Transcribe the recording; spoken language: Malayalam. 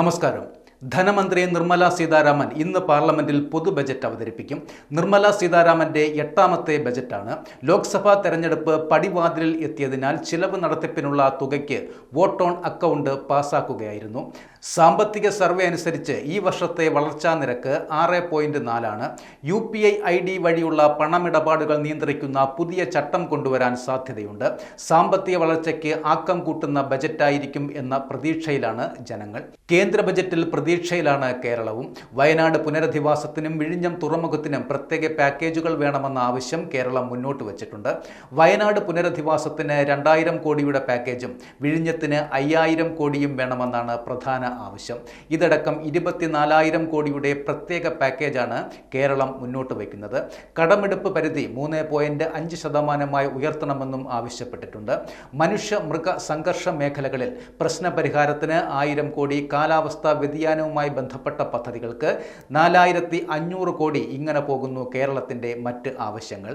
നമസ്കാരം. ധനമന്ത്രി നിർമ്മല സീതാരാമൻ ഇന്ന് പാർലമെന്റിൽ പൊതു ബജറ്റ് അവതരിപ്പിക്കും. നിർമ്മല സീതാരാമന്റെ 8ാമത്തെ ബജറ്റാണ്. ലോക്സഭാ തെരഞ്ഞെടുപ്പ് പടിവാതിലിൽ എത്തിയതിനാൽ ചിലവ് നടത്തിപ്പിനുള്ള തുകയ്ക്ക് വോട്ട് ഓൺ അക്കൗണ്ട് പാസാക്കുകയായിരുന്നു. സാമ്പത്തിക സർവേ അനുസരിച്ച് ഈ വർഷത്തെ വളർച്ചാ നിരക്ക് 6.4 UPI ID വഴിയുള്ള പണമിടപാടുകൾ നിയന്ത്രിക്കുന്ന പുതിയ ചട്ടം കൊണ്ടുവരാൻ സാധ്യതയുണ്ട്. സാമ്പത്തിക വളർച്ചയ്ക്ക് ആക്കം കൂട്ടുന്ന ബജറ്റായിരിക്കും എന്ന പ്രതീക്ഷയിലാണ് ജനങ്ങൾ. കേന്ദ്ര ബജറ്റിൽ പ്രതീക്ഷയിലാണ് കേരളവും. വയനാട് പുനരധിവാസത്തിനും വിഴിഞ്ഞം തുറമുഖത്തിനും പ്രത്യേക പാക്കേജുകൾ വേണമെന്ന ആവശ്യം കേരളം മുന്നോട്ട് വച്ചിട്ടുണ്ട്. വയനാട് പുനരധിവാസത്തിന് 2000 കോടിയുടെ പാക്കേജും വിഴിഞ്ഞത്തിന് 5000 കോടിയും വേണമെന്നാണ് പ്രധാന ആവശ്യം. ഇതടക്കം 24,000 കോടിയുടെ പ്രത്യേക പാക്കേജാണ് കേരളം മുന്നോട്ട് വയ്ക്കുന്നത്. കടമെടുപ്പ് പരിധി 3.5% ഉയർത്തണമെന്നും ആവശ്യപ്പെട്ടിട്ടുണ്ട്. മനുഷ്യ മൃഗ സംഘർഷ മേഖലകളിൽ പ്രശ്നപരിഹാരത്തിന് 1000 കോടി, കാലാവസ്ഥാ വ്യതിയാനവുമായി ബന്ധപ്പെട്ട പദ്ധതികൾക്ക് 4500 കോടി. ഇങ്ങനെ പോകുന്നു കേരളത്തിൻ്റെ മറ്റ് ആവശ്യങ്ങൾ.